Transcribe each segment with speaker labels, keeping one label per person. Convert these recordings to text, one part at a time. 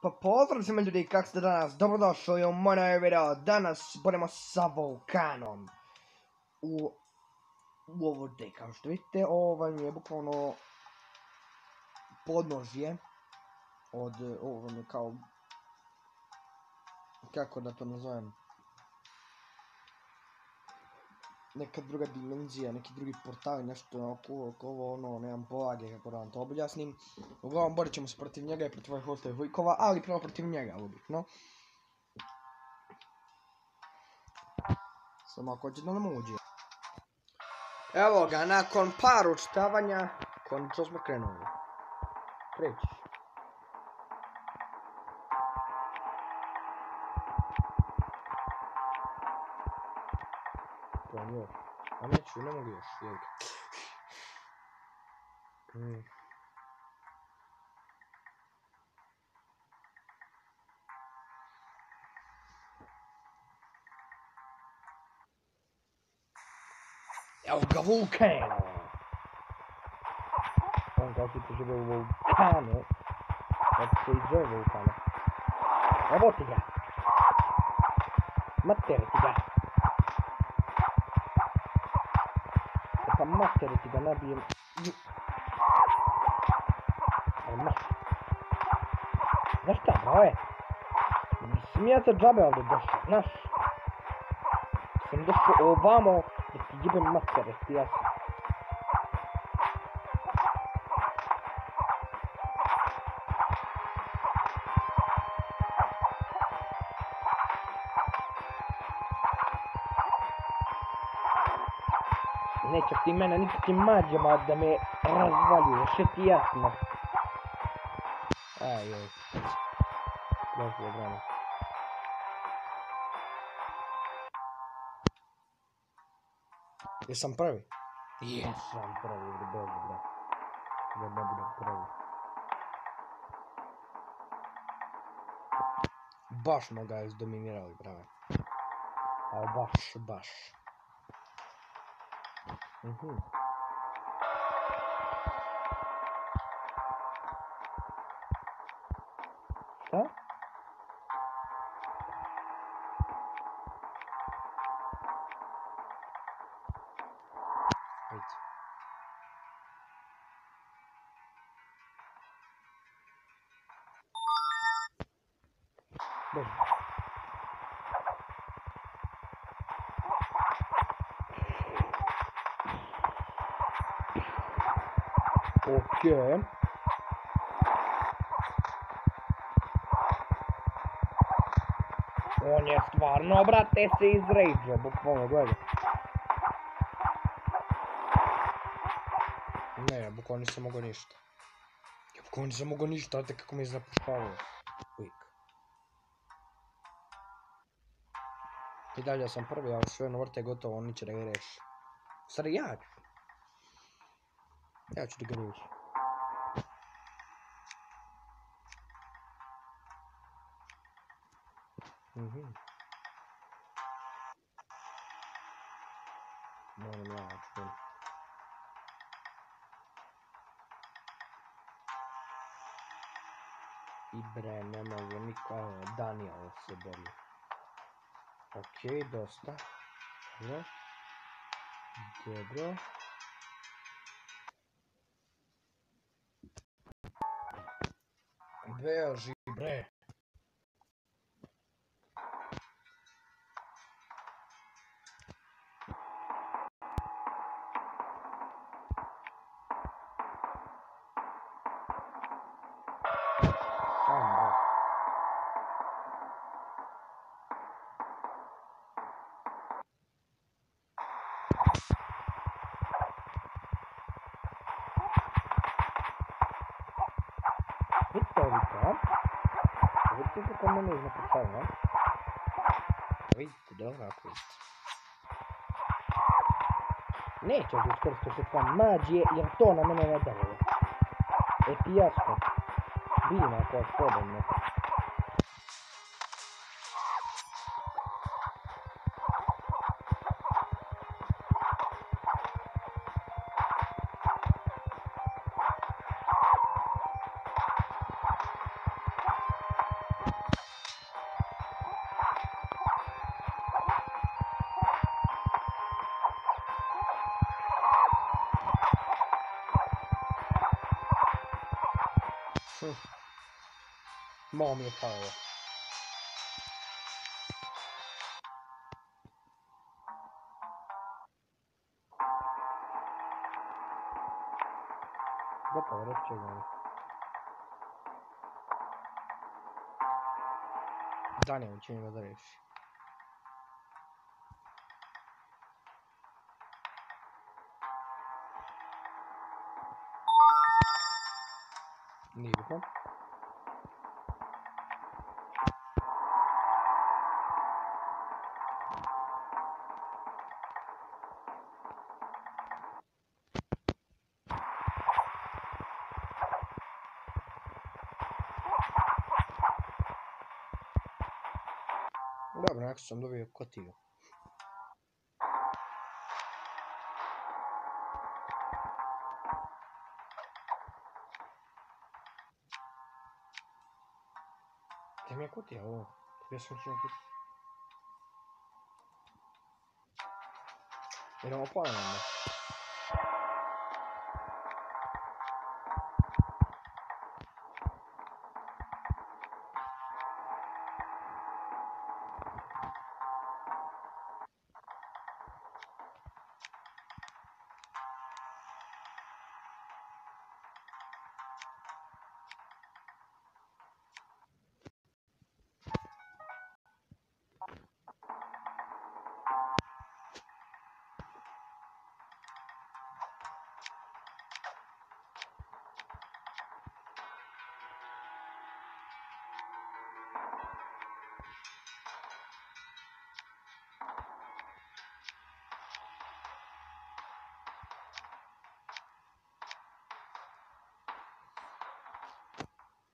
Speaker 1: Pa pozdrav svima ljudi, kako ste danas? Dobrodošli u moj novi video. Danas budemo sa Volcanom u ovo day, kao što vidite. Ovo mi je bukvalno podnožje od ovo mi je kao, kako da to nazovem, neka druga dimenzija, neki drugi portal, nešto oko ovo, ono, nemam polage kako da vam to objasnim. Uglavnom, borit ćemo se protiv njega i protiv ovih ostalih vojkova, ali prvo protiv njega, logično. Samo ako će da nam uđe. Evo ga, nakon par učitavanja, konačno smo krenuli. Preći. Još. A neću, ne mogu još, jel' Evo ga Volcano! On kao što žive u Volcano, kako se i zove Volcano. Evo ti ga! Mater ti ga! Pa mater ti ga nabijem... Znaš šta, brave? Mislim ja za džabe ovdje došao, znaš? Sam došao ovamo da ti jebem mater, ti jasno. Nećeš ti mene nikakvim mađama da me razvaljuješ, je ti jasno. Ajoj. Došlo je vreme. Jesam prvi? Jesam prvi, dobro. Da ne budem prvi. Baš smo ga izdominirali, brave. Ali baš. Šta? Vidite. Bože. Okej. On je stvarno, brate, se izređe, bukvalno, gledaj. Ne, bukvalno nisam mogao ništa. Znate kako mi je zapuštavao. Uvijek. I dalje sam prvi, ali sve ono vrte je gotovo, on neće da ga reši. U stvari ja ću. Ja ću da ga reši. Moram ja ću. I bre, ne mogu nikako, Daniel se boli. Okej, dosta. Dobro. Beži, bre. Vidite kako me ne napuštavno. Vidite, dobro ako vidite. Neće da iskoristiti sredstva mađije jer to na mene ne deluje. Ti jasno. Bina koja je slobodna. Mo mi je palo. Gotovo, reći ćemo. Daniel će mi ga reši. Nije bitno. Dobro, nekako sam dobio kotiju. Gdje mi je kutija ovo? Gdje sam ćemo kutiju? Idemo ponovno.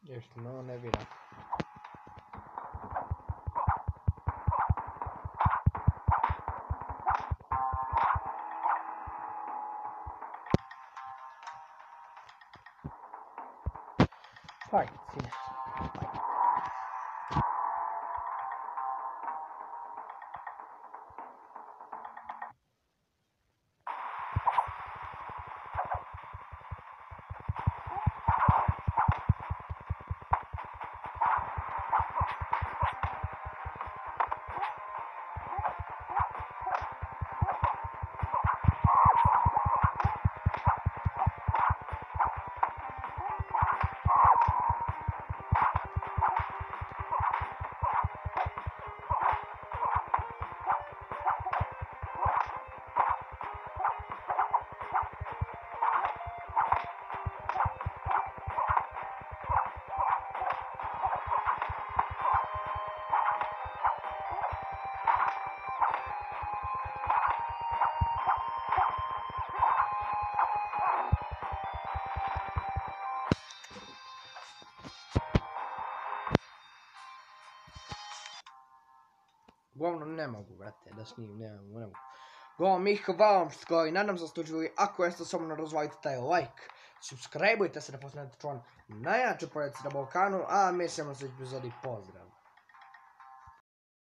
Speaker 1: Još no, ne bira. Hajde, sine. Uglavnom ne mogu, brate, da snimim, ne mogu. Uglavnom, mi hvala vam i nadam se da ste uživali. Ako jeste, samo razvalite taj like, subscribeujte se da postanete član najjače porodice na Volcanu, a mi se u sljedećoj epizodi pozdrav.